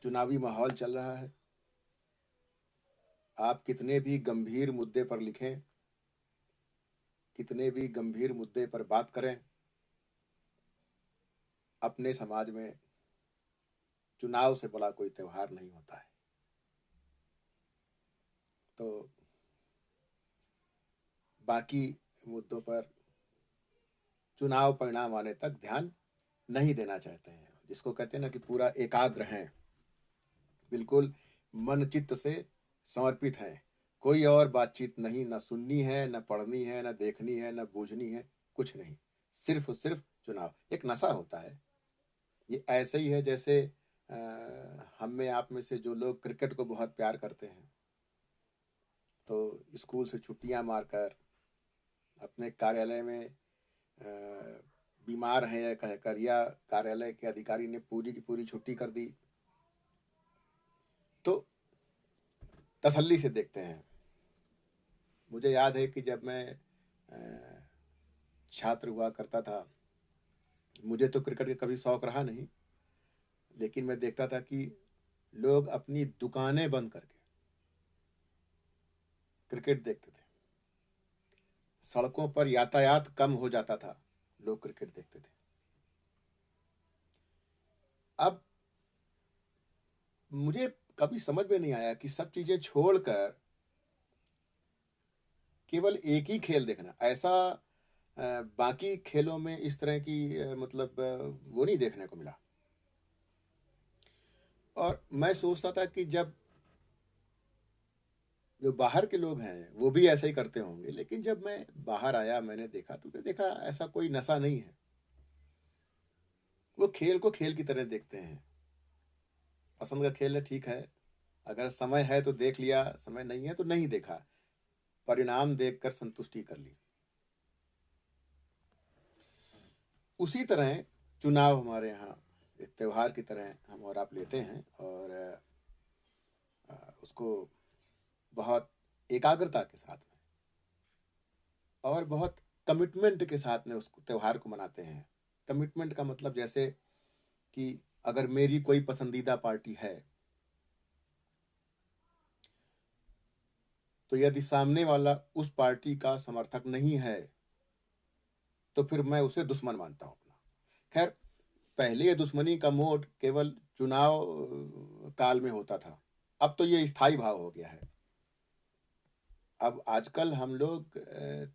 चुनावी माहौल चल रहा है। आप कितने भी गंभीर मुद्दे पर लिखें, कितने भी गंभीर मुद्दे पर बात करें, अपने समाज में चुनाव से बड़ा कोई त्योहार नहीं होता है। तो बाकी मुद्दों पर चुनाव परिणाम आने तक ध्यान नहीं देना चाहते हैं। जिसको कहते हैं ना कि पूरा एकाग्र हैं, बिल्कुल मन चित्त से समर्पित हैं। कोई और बातचीत नहीं, ना सुननी है, ना पढ़नी है, ना देखनी है, ना बूझनी है, कुछ नहीं। सिर्फ सिर्फ चुनाव। एक नशा होता है। ये ऐसे ही है जैसे हम में आप में से जो लोग क्रिकेट को बहुत प्यार करते हैं, तो स्कूल से छुट्टियां मारकर अपने कार्यालय में बीमार हैं या कहकर, या कार्यालय के अधिकारी ने पूरी की पूरी छुट्टी कर दी, तो तसल्ली से देखते हैं। मुझे याद है कि जब मैं छात्र हुआ करता था, मुझे तो क्रिकेट का कभी शौक रहा नहीं, लेकिन मैं देखता था कि लोग अपनी दुकानें बंद करके क्रिकेट देखते थे। सड़कों पर यातायात कम हो जाता था, लोग क्रिकेट देखते थे। अब मुझे कभी समझ में नहीं आया कि सब चीजें छोड़कर केवल एक ही खेल देखना, ऐसा बाकी खेलों में इस तरह की मतलब वो नहीं देखने को मिला। और मैं सोचता था कि जब जो बाहर के लोग हैं वो भी ऐसा ही करते होंगे, लेकिन जब मैं बाहर आया, मैंने देखा, तो मैंने देखा ऐसा कोई नशा नहीं है। वो खेल को खेल की तरह देखते हैं। पसंद का खेल है, ठीक है, अगर समय है तो देख लिया, समय नहीं है तो नहीं देखा, परिणाम देखकर संतुष्टि कर ली। उसी तरह चुनाव हमारे यहाँ एक त्योहार की तरह हम और आप लेते हैं, और उसको बहुत एकाग्रता के साथ में और बहुत कमिटमेंट के साथ में उसको त्योहार को मनाते हैं। कमिटमेंट का मतलब जैसे कि अगर मेरी कोई पसंदीदा पार्टी है, तो यदि सामने वाला उस पार्टी का समर्थक नहीं है, तो फिर मैं उसे दुश्मन मानता हूँ अपना। खैर, पहले ये दुश्मनी का मोड केवल चुनाव काल में होता था, अब तो ये स्थायी भाव हो गया है। अब आजकल हम लोग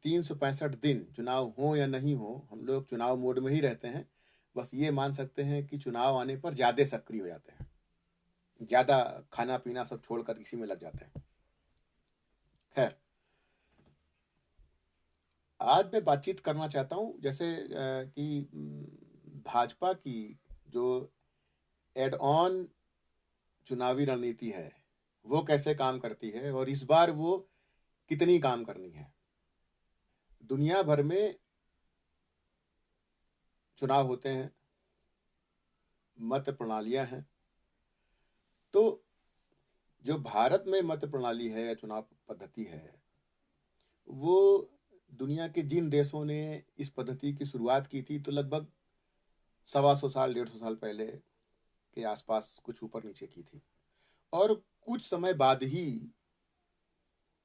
365 दिन, चुनाव हो या नहीं हो, हम लोग चुनाव मोड में ही रहते हैं। बस ये मान सकते हैं कि चुनाव आने पर ज्यादा सक्रिय हो जाते हैं, ज्यादा खाना पीना सब छोड़कर इसी में लग जाते हैं। खैर, आज मैं बातचीत करना चाहता हूँ जैसे कि भाजपा की जो एड ऑन चुनावी रणनीति है, वो कैसे काम करती है और इस बार वो कितनी काम करनी है। दुनिया भर में चुनाव होते हैं, मत प्रणालियां हैं, तो जो भारत में मत प्रणाली है या चुनाव पद्धति है, वो दुनिया के जिन देशों ने इस पद्धति की शुरुआत की थी, तो लगभग 125 साल 150 साल पहले के आसपास कुछ ऊपर नीचे की थी। और कुछ समय बाद ही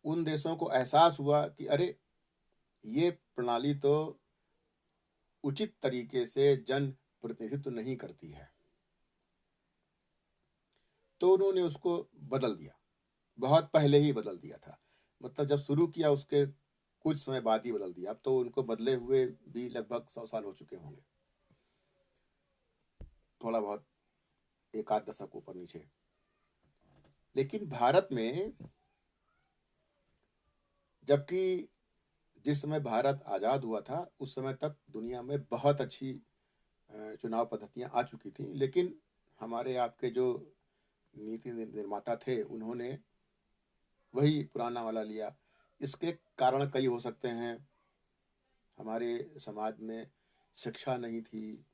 उन देशों को एहसास हुआ कि अरे, ये प्रणाली तो उचित तरीके से जन प्रतिनिधित्व नहीं करती है, तो उन्होंने उसको बदल दिया। बहुत पहले ही बदल दिया था, मतलब जब शुरू किया उसके कुछ समय बाद ही बदल दिया। अब तो उनको बदले हुए भी लगभग 100 साल हो चुके होंगे, थोड़ा बहुत एक आध दशक ऊपर नीचे। लेकिन भारत में, जबकि जिस समय भारत आजाद हुआ था उस समय तक दुनिया में बहुत अच्छी चुनाव पद्धतियां आ चुकी थी, लेकिन हमारे आपके जो नीति निर्माता थे, उन्होंने वही पुराना वाला लिया। इसके कारण कई हो सकते हैं। हमारे समाज में शिक्षा नहीं थी,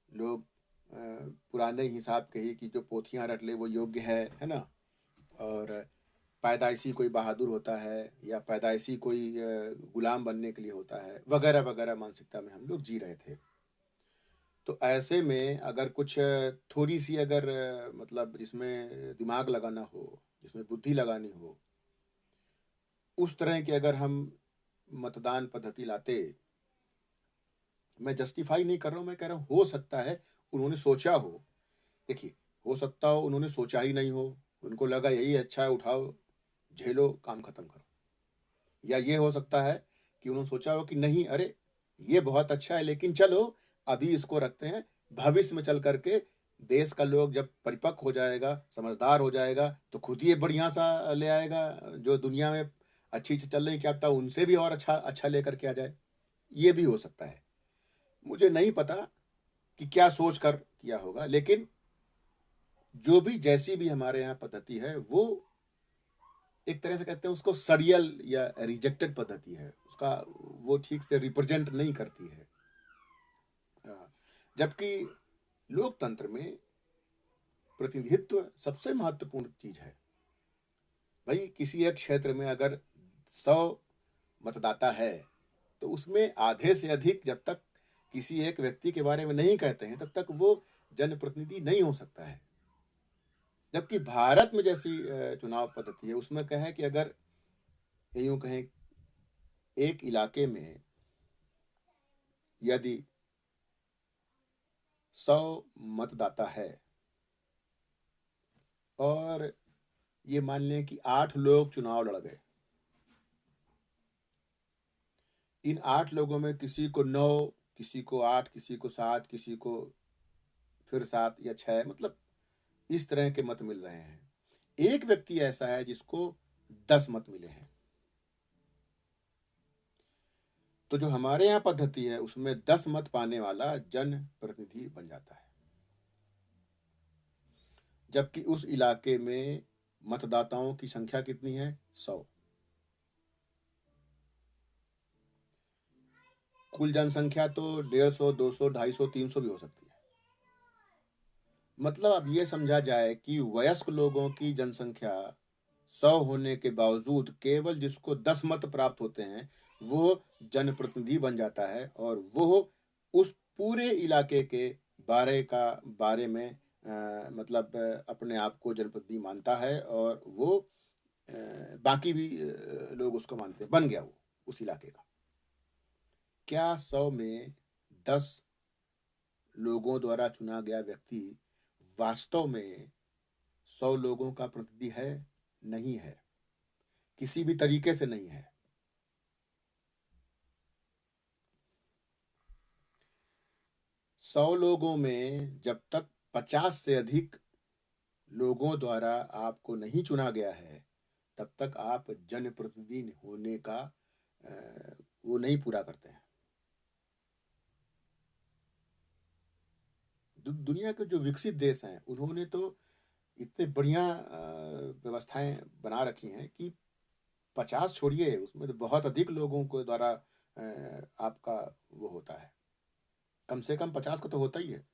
लोग पुराने हिसाब के ही कि जो पोथियां रट ले वो योग्य है ना, और पैदाइशी कोई बहादुर होता है या पैदाइशी कोई गुलाम बनने के लिए होता है, वगैरह वगैरह मानसिकता में हम लोग जी रहे थे। तो ऐसे में अगर कुछ थोड़ी सी अगर मतलब जिसमें दिमाग लगाना हो, जिसमें बुद्धि लगानी हो, उस तरह की अगर हम मतदान पद्धति लाते, मैं जस्टिफाई नहीं कर रहा हूँ, मैं कह रहा हूँ हो सकता है उन्होंने सोचा हो। देखिए, हो सकता हो उन्होंने सोचा ही नहीं हो, उनको लगा यही अच्छा है, उठाओ, झेलो, काम खत्म करो। या ये हो सकता है कि उन्होंने सोचा हो कि नहीं, अरे! ये बहुत अच्छा है, लेकिन चलो अभी इसको रखते हैं, भविष्य में चल कर के देश का लोग जब परिपक्व हो जाएगा, समझदार हो जाएगा, तो खुद ही ये बढ़िया-सा ले आएगा, जो दुनिया में अच्छी चीज़ चल रही क्या पता उनसे भी और अच्छा अच्छा लेकर के आ जाए। ये भी हो सकता है। मुझे नहीं पता कि क्या सोच कर किया होगा, लेकिन जो भी जैसी भी हमारे यहाँ पद्धति है, वो एक तरह से कहते हैं उसको सड़ियल या रिजेक्टेड पद्धति है। उसका वो ठीक से रिप्रेजेंट नहीं करती है। जबकि लोकतंत्र में प्रतिनिधित्व सबसे महत्वपूर्ण चीज़ है। भई किसी एक क्षेत्र में अगर 100 मतदाता है, तो उसमें आधे से अधिक जब तक किसी एक व्यक्ति के बारे में नहीं कहते हैं, तब तक वो जनप्रतिनिधि नहीं हो सकता है। जबकि भारत में जैसी चुनाव पद्धति है, उसमें क्या है कि अगर यूँ कहें एक इलाके में यदि 100 मतदाता है और ये मान लें कि 8 लोग चुनाव लड़ गए। इन 8 लोगों में किसी को 9, किसी को 8, किसी को 7, किसी को फिर 7 या 6, मतलब इस तरह के मत मिल रहे हैं। एक व्यक्ति ऐसा है जिसको 10 मत मिले हैं। तो जो हमारे यहाँ पद्धति है उसमें 10 मत पाने वाला जनप्रतिनिधि बन जाता है। जबकि उस इलाके में मतदाताओं की संख्या कितनी है? 100। कुल जनसंख्या तो 150, 200, 250, 300 भी हो सकती है। मतलब अब ये समझा जाए कि वयस्क लोगों की जनसंख्या 100 होने के बावजूद केवल जिसको 10 मत प्राप्त होते हैं, वो जनप्रतिनिधि बन जाता है और वो उस पूरे इलाके के बारे में मतलब अपने आप को जनप्रतिनिधि मानता है और वो बाकी भी लोग उसको मानते हैं, बन गया वो उस इलाके का। क्या 100 में 10 लोगों द्वारा चुना गया व्यक्ति वास्तव में 100 लोगों का प्रतिनिधि है? नहीं है, किसी भी तरीके से नहीं है। 100 लोगों में जब तक 50 से अधिक लोगों द्वारा आपको नहीं चुना गया है, तब तक आप जनप्रतिनिधि होने का वो नहीं पूरा करते हैं। दुनिया के जो विकसित देश हैं, उन्होंने तो इतने बढ़िया व्यवस्थाएं बना रखी हैं कि 50 छोड़िए, उसमें तो बहुत अधिक लोगों को द्वारा आपका वो होता है। कम से कम 50 का तो होता ही है।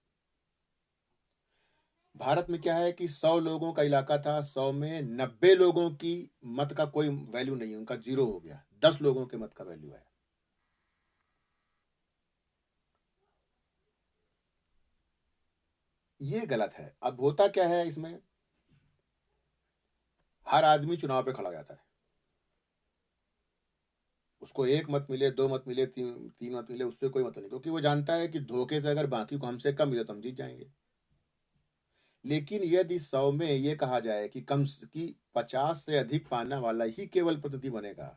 भारत में क्या है कि 100 लोगों का इलाका था, 100 में 90 लोगों की मत का कोई वैल्यू नहीं है, उनका ज़ीरो हो गया। 10 लोगों के मत का वैल्यू है। ये गलत है। अब होता क्या है इसमें? हर आदमी चुनाव पे खड़ा हो जाता है। उसको 1 मत मिले, 2 मत मिले, 3 मत मिले, उससे कोई मतलब नहीं, क्योंकि वो जानता है कि धोखे से अगर बाकी को हमसे कम मिले तो हम जीत जाएँगे। लेकिन यदि 100 में ये कहा जाए कि कम स कि 50 से अधिक पाने वाला ही केवल प्रतिनिधि बनेगा,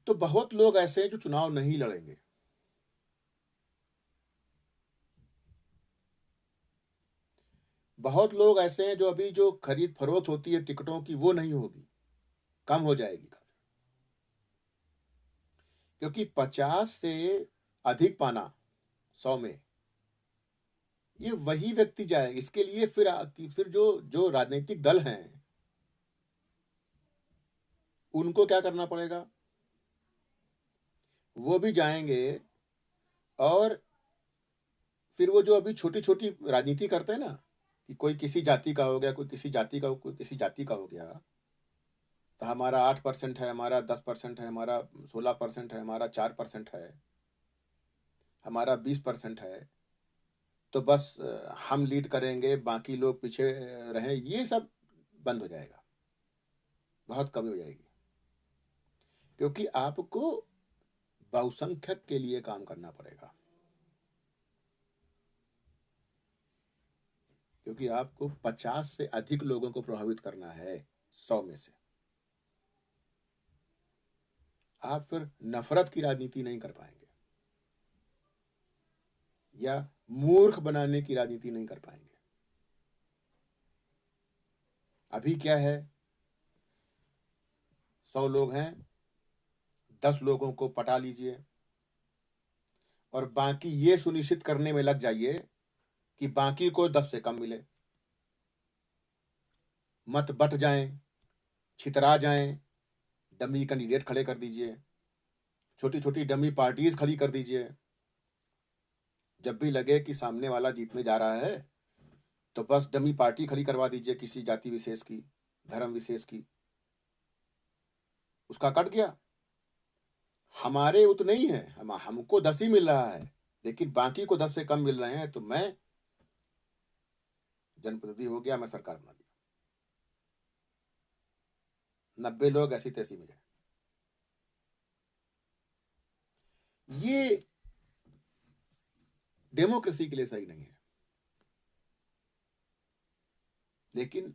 तो बहुत लोग ऐसे हैं जो चुनाव नहीं लड़ेंगे। बहुत लोग ऐसे हैं जो अभी जो खरीद-फरोख्त होती है टिकटों की, वो नहीं होगी, कम हो जाएगी काफ़ी। क्योंकि 50 से अधिक पाना 100 में, ये वही व्यक्ति जाए। इसके लिए फिर जो जो राजनीतिक दल हैं, उनको क्या करना पड़ेगा? वो भी जाएँगे और फिर वो जो अभी छोटी-छोटी राजनीति करते हैं ना, कि कोई किसी जाति का हो गया, कोई किसी जाति का, कोई किसी जाति का हो गया, तो हमारा 8% है, हमारा 10% है, हमारा 16% है, हमारा 4% है। हमारा 20% है, तो बस हम लीड करेंगे, बाकी लोग पीछे रहें, ये सब बंद हो जाएगा, बहुत कमी हो जाएगी। क्योंकि आपको बहुसंख्यक के लिए काम करना पड़ेगा, क्योंकि आपको 50 से अधिक लोगों को प्रभावित करना है 100 में से। आप फिर नफरत की राजनीति नहीं कर पाएंगे या मूर्ख बनाने की राजनीति नहीं कर पाएंगे। अभी क्या है, 100 लोग हैं, 10 लोगों को पटा लीजिए और बाकी ये सुनिश्चित करने में लग जाइए कि बाकी को 10 से कम मिले, मत बट जाएं, छितरा जाएं, डमी कैंडिडेट खड़े कर दीजिए, छोटी छोटी डमी पार्टीज खड़ी कर दीजिए। जब भी लगे कि सामने वाला जीतने जा रहा है तो बस डमी पार्टी खड़ी करवा दीजिए किसी जाति विशेष की, धर्म विशेष की, उसका कट गया। हमारे उतने ही है, हमको 10 ही मिल रहा है, लेकिन बाकी को 10 से कम मिल रहे हैं, तो मैं जनप्रतिनिधि हो गया, मैं सरकार बना दिया, 90 लोग ऐसी तैसी मिले। ये डेमोक्रेसी के लिए सही नहीं है। लेकिन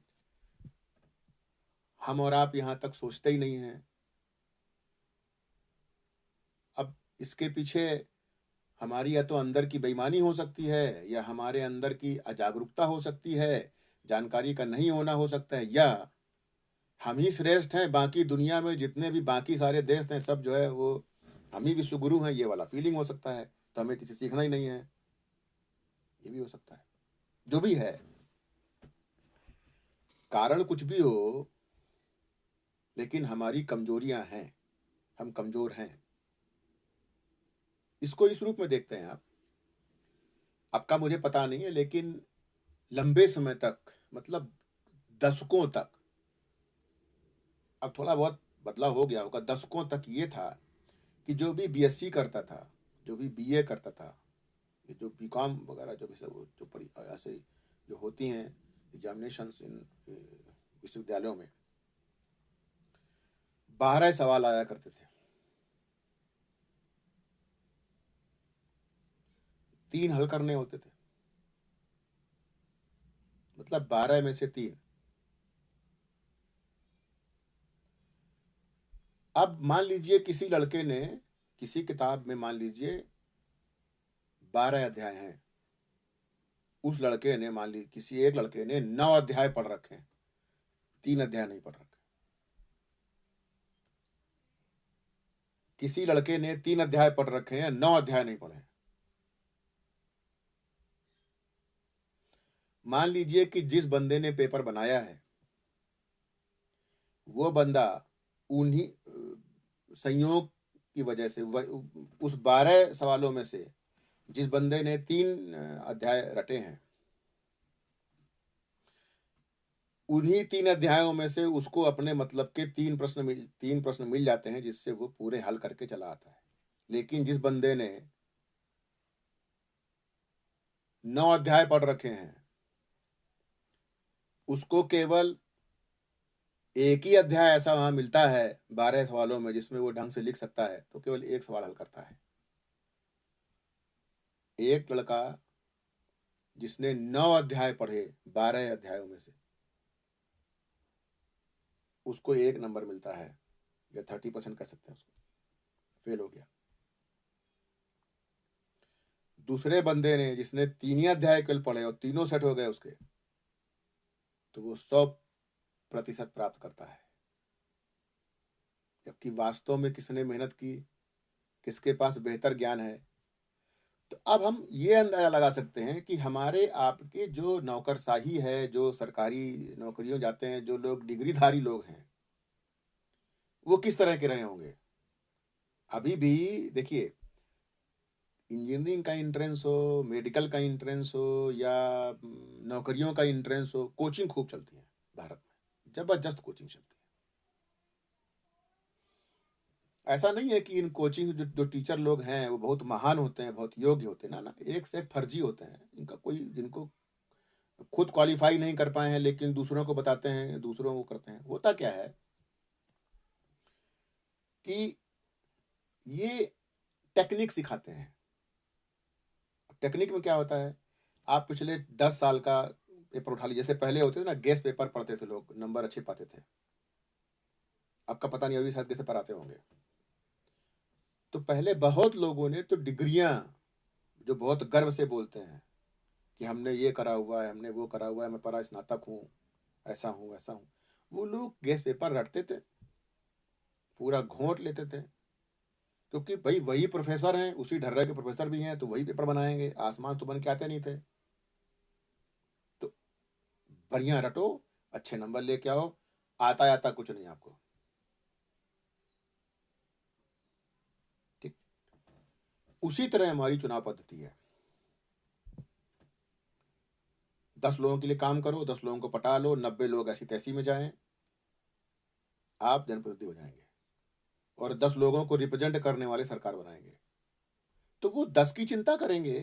हम और आप यहां तक सोचते ही नहीं हैं। अब इसके पीछे हमारी या तो अंदर की बेईमानी हो सकती है, या हमारे अंदर की अजागरूकता हो सकती है, जानकारी का नहीं होना हो सकता है, या हम ही श्रेष्ठ हैं, बाकी दुनिया में जितने भी बाकी सारे देश हैं सब जो है वो हम ही विश्व गुरु हैं, ये वाला फीलिंग हो सकता है, तो हमें किसी सीखना ही नहीं है, ये भी हो सकता है। जो भी है, कारण कुछ भी हो, लेकिन हमारी कमजोरियां हैं, हम कमजोर हैं। इसको इस रूप में देखते हैं आप। आपका मुझे पता नहीं है, लेकिन लंबे समय तक, मतलब दशकों तक, अब थोड़ा बहुत बदलाव हो गया होगा, दशकों तक ये था कि जो भी बीएससी करता था, जो भी बीए करता था, ये जो बीकॉम वगैरह जो भी सब जो पढ़ी ऐसे जो होती हैं एग्जामिनेशंस इन विश्वविद्यालयों में, 12 सवाल आया करते थे, 3 हल करने होते थे, मतलब 12 में से 3। अब मान लीजिए किसी लड़के ने, किसी किताब में मान लीजिए 12 अध्याय हैं, उस लड़के ने, मान लीजिए किसी एक लड़के ने 9 अध्याय पढ़ रखे हैं, 3 अध्याय नहीं पढ़ रखे। किसी लड़के ने 3 अध्याय पढ़ रखे हैं, 9 अध्याय नहीं पढ़े। मान लीजिए कि जिस बंदे ने पेपर बनाया है वो बंदा उन्हीं संयोग की वजह से उस 12 सवालों में से जिस बंदे ने 3 अध्याय रटे हैं, उन्हीं 3 अध्यायों में से उसको अपने मतलब के 3 प्रश्न मिल जाते हैं, जिससे वो पूरे हल करके चला आता है। लेकिन जिस बंदे ने 9 अध्याय पढ़ रखे हैं, उसको केवल एक ही अध्याय ऐसा वहां मिलता है 12 सवालों में जिसमें वो ढंग से लिख सकता है, तो केवल एक सवाल हल करता है। एक लड़का जिसने 9 अध्याय पढ़े 12 अध्यायों में से, उसको 1 नंबर मिलता है, या 30% कह सकते हैं, उसको फेल हो गया। दूसरे बंदे ने जिसने 3 ही अध्याय कल पढ़े और तीनों सेट हो गए उसके, तो वो 100% प्राप्त करता है। जबकि वास्तव में किसने मेहनत की, किसके पास बेहतर ज्ञान है। तो अब हम ये अंदाजा लगा सकते हैं कि हमारे आपके जो नौकरशाही है, जो सरकारी नौकरियों जाते हैं जो लोग डिग्रीधारी लोग हैं, वो किस तरह के रहे होंगे। अभी भी देखिए, इंजीनियरिंग का एंट्रेंस हो, मेडिकल का एंट्रेंस हो, या नौकरियों का एंट्रेंस हो, कोचिंग खूब चलती है भारत में, जबरदस्त कोचिंग चलती है। ऐसा नहीं है कि इन कोचिंग जो टीचर लोग हैं वो बहुत महान होते हैं, बहुत योग्य होते हैं, ना ना, एक से एक फर्जी होते हैं। इनका कोई, जिनको खुद क्वालिफाई नहीं कर पाए हैं लेकिन दूसरों को बताते हैं, दूसरों को करते हैं। होता क्या है कि ये टेक्निक सिखाते हैं। टेक्निक में क्या होता है, आप पिछले 10 साल का पेपर उठा लीजिए। जैसे पहले होते थे ना, गेस पेपर पढ़ते थे लोग, नंबर अच्छे पाते थे। आपका पता नहीं, अभी शायद गेस पेपर आते होंगे। तो पहले बहुत लोगों ने तो डिग्रियां, जो बहुत गर्व से बोलते हैं कि हमने ये करा हुआ है, हमने वो करा हुआ है, मैं परा स्नातक हूँ, ऐसा हूँ ऐसा हूँ, वो लोग गेस पेपर रटते थे, पूरा घोंट लेते थे। क्योंकि भाई वही प्रोफेसर हैं, उसी ढर्रे के प्रोफेसर भी हैं, तो वही पेपर बनाएंगे, आसमान तो बन के आते नहीं थे। तो बढ़िया रटो, अच्छे नंबर लेके आओ, आता आता कुछ नहीं आपको। ठीक, उसी तरह हमारी चुनाव पद्धति है। 10 लोगों के लिए काम करो, 10 लोगों को पटा लो, 90 लोग ऐसी तैसी में जाएं, आप जनप्रतिनिधि हो जाएंगे और 10 लोगों को रिप्रेजेंट करने वाले सरकार बनाएंगे। तो वो 10 की चिंता करेंगे।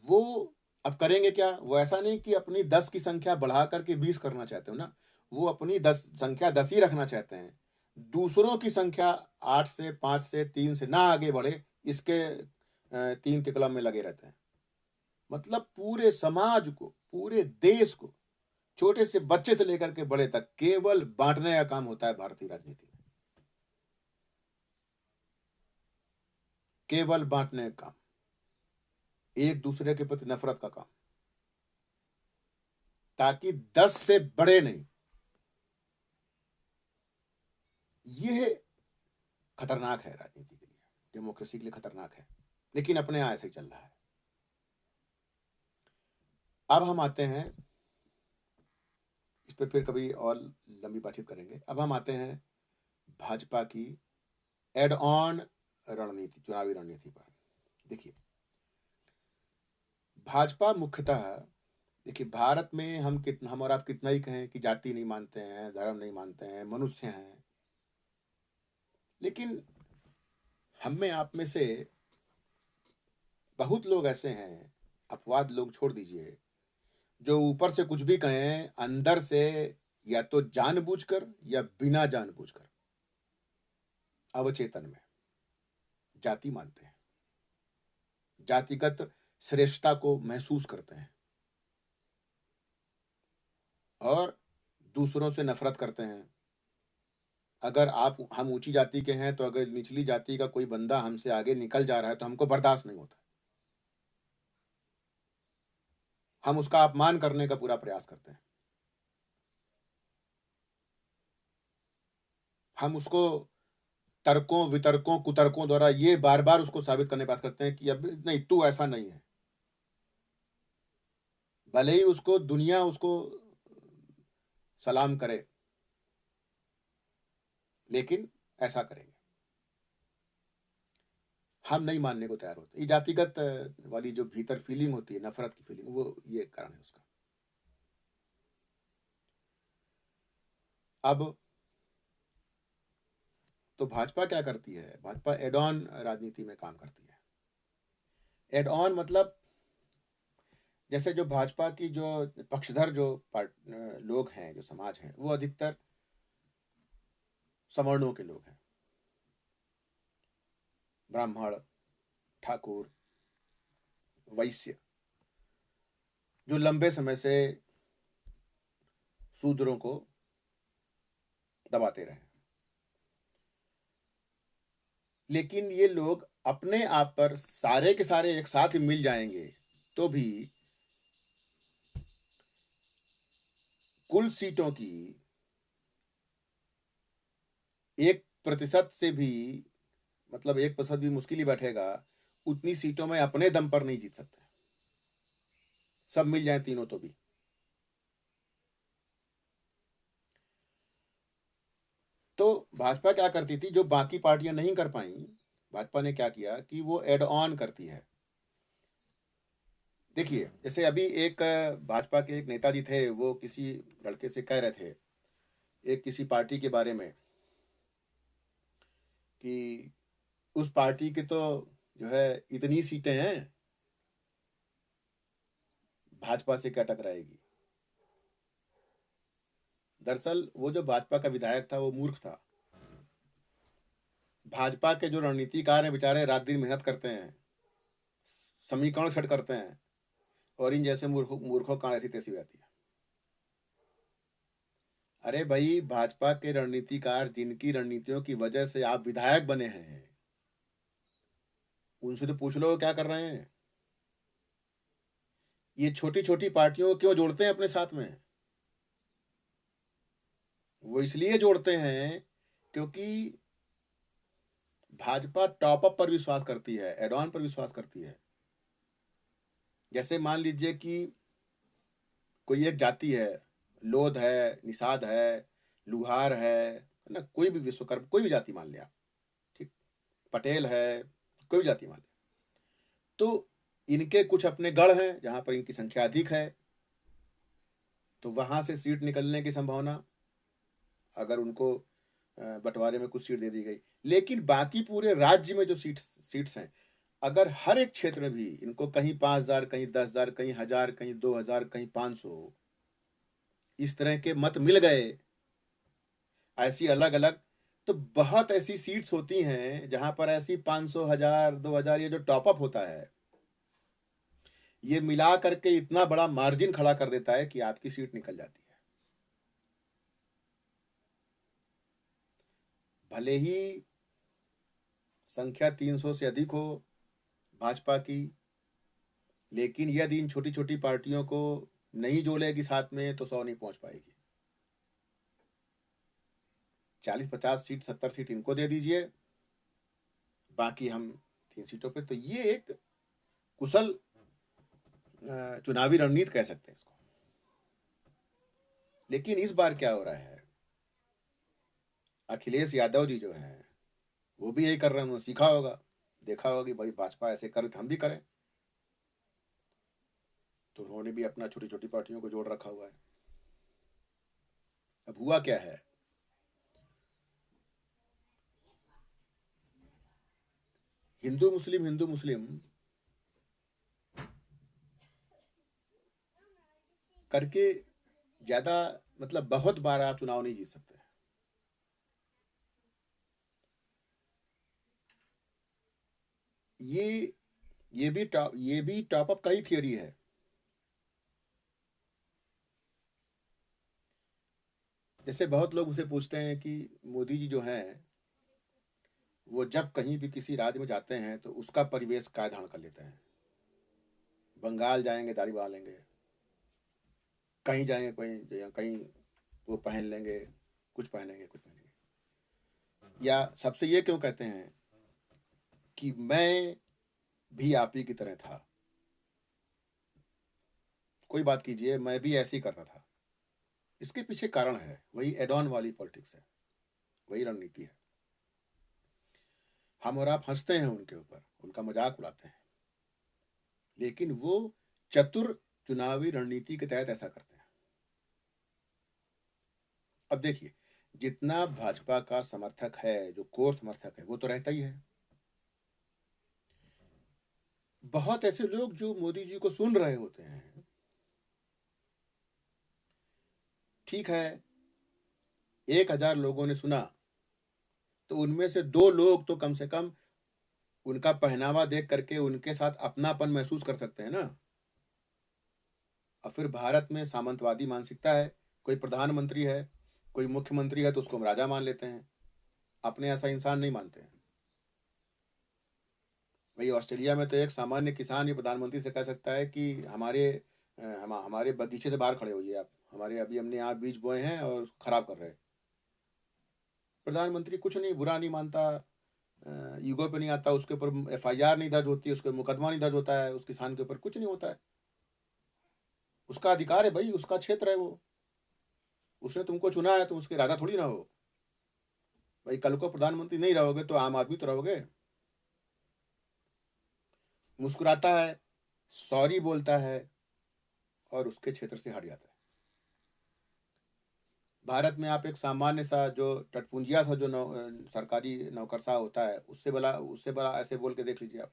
वो अब करेंगे क्या, वो ऐसा नहीं कि अपनी 10 की संख्या बढ़ा करके 20 करना चाहते हो ना, वो अपनी 10 संख्या 10 ही रखना चाहते हैं। दूसरों की संख्या 8 से, 5 से, 3 से ना आगे बढ़े, इसके 3 के क्लब में लगे रहते हैं। मतलब पूरे समाज को, पूरे देश को, छोटे से बच्चे से लेकर के बड़े तक केवल बांटने का काम होता है भारतीय राजनीति में। केवल बांटने का काम, एक दूसरे के प्रति नफरत का काम, ताकि 10 से बड़े नहीं। यह खतरनाक है राजनीति के लिए, डेमोक्रेसी के लिए खतरनाक है, लेकिन अपने यहां ऐसे ही चल रहा है। अब हम आते हैं इस पे, फिर कभी और लंबी बातचीत करेंगे। अब हम आते हैं भाजपा की एड ऑन रणनीति, चुनावी रणनीति पर। देखिए, भाजपा मुख्यतः, देखिए भारत में हम और आप कितना ही कहें कि जाति नहीं मानते हैं, धर्म नहीं मानते हैं, मनुष्य हैं, लेकिन हम में आप में से बहुत लोग ऐसे हैं, अपवाद लोग छोड़ दीजिए, जो ऊपर से कुछ भी कहें, अंदर से या तो जानबूझकर या बिना जानबूझकर अवचेतन में जाति मानते हैं, जातिगत श्रेष्ठता को महसूस करते हैं और दूसरों से नफरत करते हैं। अगर हम ऊंची जाति के हैं, तो अगर निचली जाति का कोई बंदा हमसे आगे निकल जा रहा है तो हमको बर्दाश्त नहीं होता, हम उसका अपमान करने का पूरा प्रयास करते हैं। हम उसको तर्कों, वितर्कों, कुतर्कों द्वारा ये बार बार उसको साबित करने का प्रयास करते हैं कि अब नहीं, तू ऐसा नहीं है। भले ही उसको दुनिया उसको सलाम करे, लेकिन ऐसा करेंगे। हम नहीं मानने को तैयार होते। ये जातिगत वाली जो भीतर फीलिंग होती है, नफरत की फीलिंग, वो ये कारण है उसका। अब तो भाजपा क्या करती है, भाजपा एड ऑन राजनीति में काम करती है। एड ऑन मतलब, जैसे जो भाजपा की जो पक्षधर जो लोग हैं, जो समाज हैं, वो अधिकतर सवर्णों के लोग हैं, ब्राह्मण, ठाकुर, वैश्य, जो लंबे समय से शूद्रों को दबाते रहे। लेकिन ये लोग अपने आप पर सारे के सारे एक साथ मिल जाएंगे तो भी कुल सीटों की 1% से भी, मतलब 1% भी मुश्किल ही बैठेगा, उतनी सीटों में अपने दम पर नहीं जीत सकते। सब मिल जाए तीनों तो भी। तो भाजपा क्या करती थी, जो बाकी पार्टियां नहीं कर पाई, भाजपा ने क्या किया कि वो एड ऑन करती है। देखिए, जैसे अभी एक भाजपा के एक नेताजी थे, वो किसी लड़के से कह रहे थे, एक किसी पार्टी के बारे में, कि उस पार्टी की तो जो है इतनी सीटें हैं, भाजपा से क्या टकराएगी। दरअसल वो जो भाजपा का विधायक था वो मूर्ख था। भाजपा के जो रणनीतिकार हैं बेचारे रात दिन मेहनत करते हैं, समीकरण सेट करते हैं, और इन जैसे मूर्खों का ऐसी तैसी आती है। अरे भाई, भाजपा के रणनीतिकार जिनकी रणनीतियों की वजह से आप विधायक बने हैं, उनसे तो पूछ लो क्या कर रहे हैं। ये छोटी छोटी पार्टियों को क्यों जोड़ते हैं अपने साथ में? वो इसलिए जोड़ते हैं क्योंकि भाजपा टॉप अप पर विश्वास करती है, एड ऑन पर विश्वास करती है। जैसे मान लीजिए कि कोई एक जाति है, लोध है, निषाद है, लुहार है ना, कोई भी विश्वकर्मा, कोई भी जाति मान लिया, ठीक, पटेल है, कोई भी जाति मान लिया, तो इनके कुछ अपने गढ़ हैं जहां पर इनकी संख्या अधिक है, तो वहां से सीट निकलने की संभावना, अगर उनको बंटवारे में कुछ सीट दे दी गई। लेकिन बाकी पूरे राज्य में जो सीट्स हैं, अगर हर एक क्षेत्र में भी इनको कहीं 5,000, कहीं 10,000, कहीं 1,000, कहीं 2,000, कहीं 500 इस तरह के मत मिल गए, ऐसी अलग अलग, तो बहुत ऐसी सीट्स होती हैं जहां पर ऐसी 500, 1,000, 2,000, ये जो टॉपअप होता है, ये मिला करके इतना बड़ा मार्जिन खड़ा कर देता है कि आपकी सीट निकल जाती है। भले ही संख्या 300 से अधिक हो भाजपा की, लेकिन यदि इन छोटी छोटी पार्टियों को नहीं जोड़ेगी साथ में तो 100 नहीं पहुंच पाएगी। 40-50 सीट, 70 सीट इनको दे दीजिए, बाकी हम 3 सीटों पे। तो ये एक कुशल चुनावी रणनीति कह सकते हैं इसको। लेकिन इस बार क्या हो रहा है, अखिलेश यादव जी जो हैं वो भी यही कर रहे हैं। उन्होंने सीखा होगा, देखा होगा कि भाई भाजपा ऐसे करे तो हम भी करें, तो उन्होंने भी अपना छोटी छोटी पार्टियों को जोड़ रखा हुआ है। अब हुआ क्या है, हिंदू मुस्लिम करके ज्यादा, मतलब बहुत बार आप चुनाव नहीं जीत सकते। ये ये भी टॉप अप का ही थियरी है। जैसे बहुत लोग उसे पूछते हैं कि मोदी जी जो हैं वो जब कहीं भी किसी राज्य में जाते हैं तो उसका परिवेश काय धारण कर लेते हैं। बंगाल जाएंगे दाढ़ी बढ़ा लेंगे, कहीं जाएंगे कहीं कहीं वो पहन लेंगे, कुछ पहनेंगे कुछ पहनेंगे। या सबसे ये क्यों कहते हैं कि मैं भी आप ही की तरह था, कोई बात कीजिए, मैं भी ऐसे ही करता था। इसके पीछे कारण है, वही एड ऑन वाली पॉलिटिक्स है, वही रणनीति है। हम और आप हंसते हैं उनके ऊपर, उनका मजाक उड़ाते हैं, लेकिन वो चतुर चुनावी रणनीति के तहत ऐसा करते हैं। अब देखिए, जितना भाजपा का समर्थक है, जो कोर समर्थक है, वो तो रहता ही है। बहुत ऐसे लोग जो मोदी जी को सुन रहे होते हैं, ठीक है, 1,000 लोगों ने सुना तो उनमें से 2 लोग तो कम से कम उनका पहनावा देख करके उनके साथ अपनापन महसूस कर सकते हैं ना। और फिर भारत में सामंतवादी मानसिकता है, कोई प्रधानमंत्री है, कोई मुख्यमंत्री है तो उसको हम राजा मान लेते हैं, अपने ऐसा इंसान नहीं मानते हैं। भाई ऑस्ट्रेलिया में तो एक सामान्य किसान ही प्रधानमंत्री से कह सकता है कि हमारे बगीचे से बाहर खड़े होइए आप, हमारे अभी हमने यहाँ बीज बोए हैं और उसको खराब कर रहे हैं। प्रधानमंत्री कुछ नहीं, बुरा नहीं मानता, ईगो पे नहीं आता, उसके ऊपर एफआईआर नहीं दर्ज होती है, उसके मुकदमा नहीं दर्ज होता है, उस किसान के ऊपर कुछ नहीं होता है। उसका अधिकार है भाई, उसका क्षेत्र है वो, उसने तुमको चुना है, तुम उसके इरादा थोड़ी ना हो। भाई कल को प्रधानमंत्री नहीं रहोगे तो आम आदमी तो रहोगे। मुस्कुराता है, सॉरी बोलता है और उसके क्षेत्र से हट जाता है। भारत में आप एक सामान्य सा जो टटपुंजिया सा जो सरकारी नौकरशाह होता है, उससे बड़ा ऐसे बोल के देख लीजिए आप।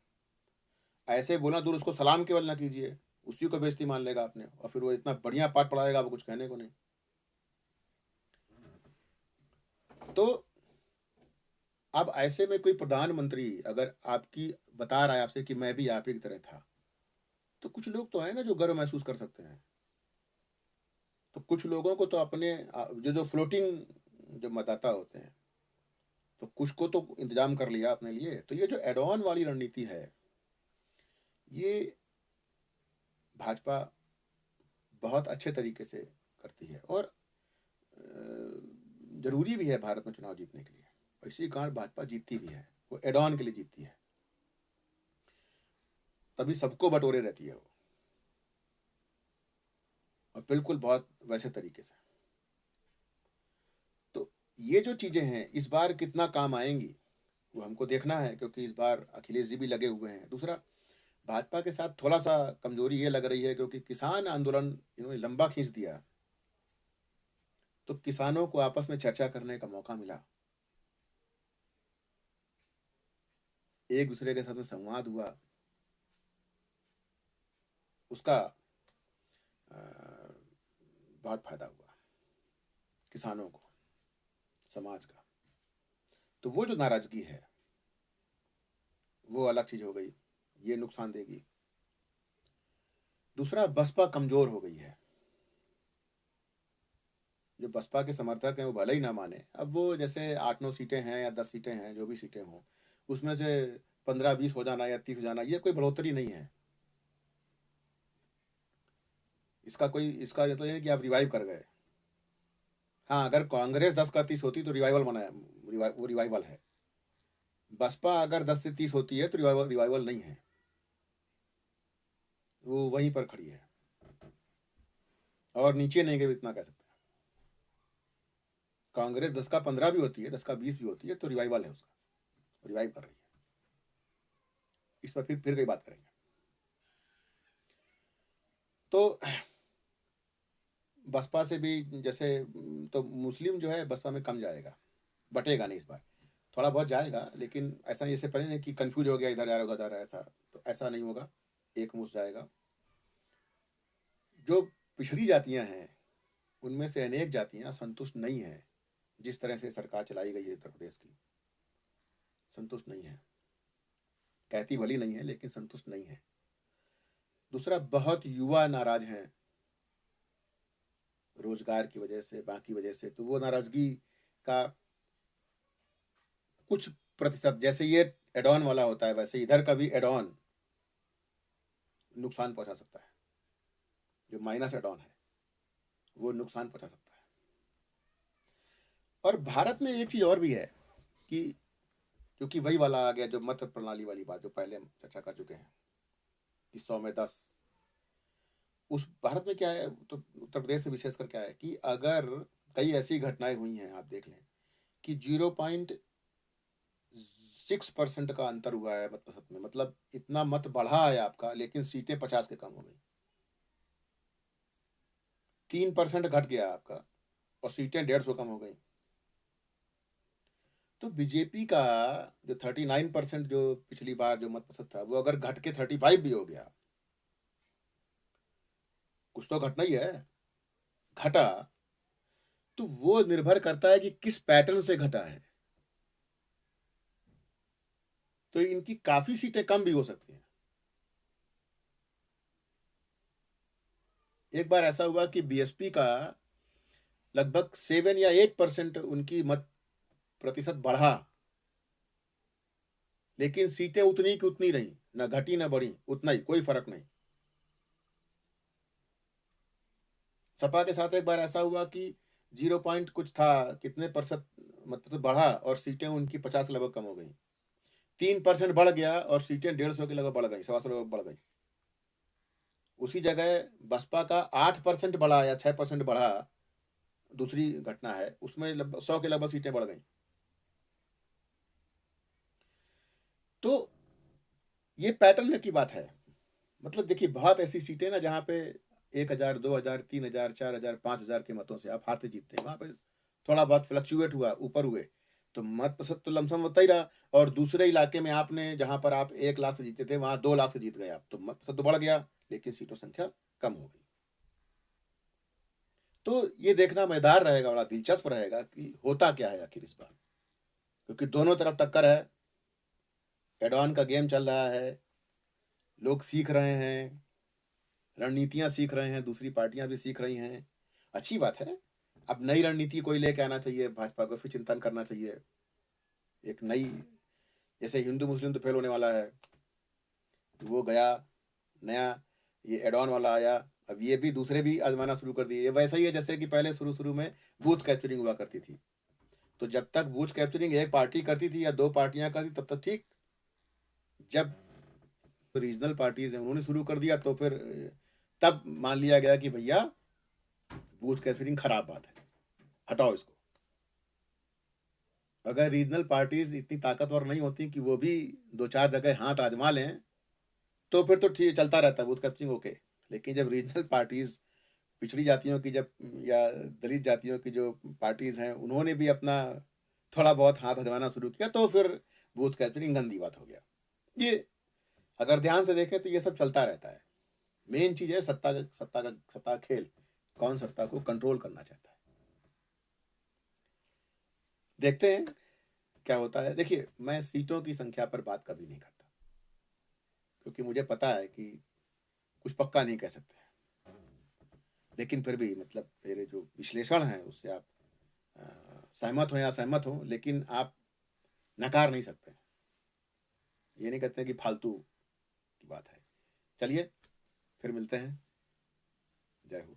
ऐसे बोलना दूर, उसको सलाम केवल ना कीजिए, उसी को बेइज्जती मान लेगा आपने, और फिर वो इतना बढ़िया पाठ पढ़ाएगा, आपको कुछ कहने को नहीं। तो अब ऐसे में कोई प्रधानमंत्री अगर आपकी बता रहा है आपसे कि मैं भी आप ही की तरह था, तो कुछ लोग तो है ना जो गर्व महसूस कर सकते हैं। तो कुछ लोगों को तो अपने जो जो फ्लोटिंग जो मतदाता होते हैं, तो कुछ को तो इंतजाम कर लिया अपने लिए। तो ये जो एड ऑन वाली रणनीति है, ये भाजपा बहुत अच्छे तरीके से करती है, और जरूरी भी है भारत में चुनाव जीतने के लिए। और इसी कारण भाजपा जीतती भी है, वो एड ऑन के लिए जीतती है, तभी सबको बटोरे रहती है वो, और बिल्कुल बहुत वैसे तरीके से। तो ये जो चीजें हैं इस बार कितना काम आएंगी वो हमको देखना है, क्योंकि इस बार अखिलेश जी भी लगे हुए हैं। दूसरा, भाजपा के साथ थोड़ा सा कमजोरी ये लग रही है, क्योंकि किसान आंदोलन इन्होंने लंबा खींच दिया, तो किसानों को आपस में चर्चा करने का मौका मिला, एक दूसरे के साथ में संवाद हुआ, उसका बहुत फायदा हुआ किसानों को, समाज का। तो वो जो नाराजगी है वो अलग चीज हो गई, ये नुकसान देगी। दूसरा, बसपा कमजोर हो गई है। जो बसपा के समर्थक हैं वो भले ही ना माने, अब वो जैसे 8-9 सीटें हैं या 10 सीटें हैं, जो भी सीटें हों, उसमें से 15-20 हो जाना या 30 हो जाना, ये कोई बढ़ोतरी नहीं है। इसका मतलब ये नहीं कि आप रिवाइव कर गए। हाँ, अगर कांग्रेस 10 का 30 होती तो रिवाइवल बनाया, वो रिवाइवल है। बसपा अगर 10 से 30 होती है तो रिवाइवल नहीं है, वो वहीं पर खड़ी है, और नीचे नहीं गई, इतना कह सकते हैं। कांग्रेस 10 का 15 भी होती है, 10 का 20 भी होती है, तो रिवाइवल है उसका, रिवाइव कर रही है। इस पर फिर कई बात करेंगे। तो बसपा से भी जैसे, तो मुस्लिम जो है बसपा में कम जाएगा, बटेगा नहीं इस बार, थोड़ा बहुत जाएगा, लेकिन ऐसा नहीं जैसे पहले नहीं कि कंफ्यूज हो गया, इधर जा रहा है उधर जा रहा है, ऐसा तो ऐसा नहीं होगा, एक मुश्त जाएगा। जो पिछड़ी जातियां हैं उनमें से अनेक जातियां संतुष्ट नहीं है, जिस तरह से सरकार चलाई गई है उत्तर प्रदेश की, संतुष्ट नहीं है, कहती भली नहीं है लेकिन संतुष्ट नहीं है। दूसरा, बहुत युवा नाराज हैं रोजगार की वजह से, बाकी वजह से, तो वो नाराजगी का कुछ प्रतिशत, जैसे ये एड ऑन वाला होता है वैसे इधर का भी एड ऑन नुकसान पहुंचा सकता है। जो माइनस एड ऑन है वो नुकसान पहुंचा सकता है। और भारत में एक चीज और भी है कि, क्योंकि वही वाला आ गया जो मत प्रणाली वाली बात जो पहले हम चर्चा कर चुके हैं कि 100 में 10, उस भारत में क्या है, तो उत्तर प्रदेश से विशेषकर क्या है कि अगर कई ऐसी घटनाएं हुई हैं, आप देख लें कि 0.6% का अंतर हुआ है मत प्रतिशत में, मतलब इतना मत बढ़ा है आपका, लेकिन सीटें 50 के कम हो गई। 3% घट गया आपका और सीटें 150 कम हो गई। तो बीजेपी का जो 39% जो पिछली बार जो मत प्रतिशत था, वो अगर घट के 35 भी हो गया, कुछ तो घटना ही है, घटा, तो वो निर्भर करता है कि किस पैटर्न से घटा है। तो इनकी काफी सीटें कम भी हो सकती हैं। एक बार ऐसा हुआ कि बीएसपी का लगभग 7 या 8% उनकी मत प्रतिशत बढ़ा, लेकिन सीटें उतनी की उतनी रही, ना घटी ना बढ़ी, उतना ही, कोई फर्क नहीं। सपा के साथ एक बार ऐसा हुआ कि 0 पॉइंट कुछ था, कितने प्रतिशत मतलब बढ़ा और सीटें उनकी 50 लगभग कम हो गई। 3% बढ़ गया और सीटें 150 के लगभग बढ़ गई, 125 लगभग बढ़ गई। उसी जगह बसपा का 8% बढ़ा या 6% बढ़ा, दूसरी घटना है, उसमें लगभग 100 के लगभग सीटें बढ़ गई। तो ये पैटर्न की बात है। मतलब देखिए, बहुत ऐसी सीटें ना जहां पे 1000, 2000, 3000, 4000, 5000 के मतों से आप हारते जीतते हैं। वहां पे थोड़ा बहुत फ्लक्चुएट हुआ, ऊपर हुए, तो मत प्रतिशत तो लमसम होता ही रहा। और दूसरे इलाके में आपने जहां पर आप 1 लाख से जीते थे, वहां 2 लाख से जीत गए आप, तो मत प्रतिशत तो बढ़ गया, लेकिन सीटों संख्या कम हो गई। तो ये देखना मजेदार रहेगा, बड़ा दिलचस्प रहेगा कि होता क्या है आखिर इस बार, क्योंकि दोनों तरफ टक्कर है, एड ऑन का गेम चल रहा है, लोग सीख रहे हैं, रणनीतियां सीख रहे हैं, दूसरी पार्टियां भी सीख रही हैं। अच्छी बात है। अब नई रणनीति कोई लेके आना चाहिए, भाजपा को फिर चिंतन करना चाहिए, एक नई, जैसे हिंदू मुस्लिम तो फेल होने वाला है, वो गया, नया ये एड ऑन वाला आया, अब ये भी दूसरे भी आजमाना शुरू कर दिए। ये वैसा ही है जैसे कि पहले शुरू शुरू में बूथ कैप्चरिंग हुआ करती थी, तो जब तक बूथ कैप्चरिंग एक पार्टी करती थी या 2 पार्टियां करती तब तक ठीक, जब रीजनल पार्टीज हैं उन्होंने शुरू कर दिया तो फिर तब मान लिया गया कि भैया बूथ कैप्चरिंग खराब बात है, हटाओ इसको। अगर रीजनल पार्टीज इतनी ताकतवर नहीं होती कि वो भी 2-4 जगह हाथ आजमा लें, तो फिर तो ठीक चलता रहता है बूथ कैप्चरिंग ओके। लेकिन जब रीजनल पार्टीज, पिछड़ी जातियों की जब, या दलित जातियों की जो पार्टीज हैं, उन्होंने भी अपना थोड़ा बहुत हाथ आजमाना शुरू किया, तो फिर बूथ कैप्चरिंग गंदी बात हो गया। ये अगर ध्यान से देखें तो ये सब चलता रहता है। मेन चीज है सत्ता खेल, कौन सत्ता को कंट्रोल करना चाहता है। देखते हैं क्या होता है। देखिए, मैं सीटों की संख्या पर बात कभी नहीं करता, क्योंकि मुझे पता है कि कुछ पक्का नहीं कह सकते, लेकिन फिर भी मतलब मेरे जो विश्लेषण है उससे आप सहमत हो या असहमत हो, लेकिन आप नकार नहीं सकते। ये नहीं कहते कि फालतू की बात है। चलिए, फिर मिलते हैं। जय हो।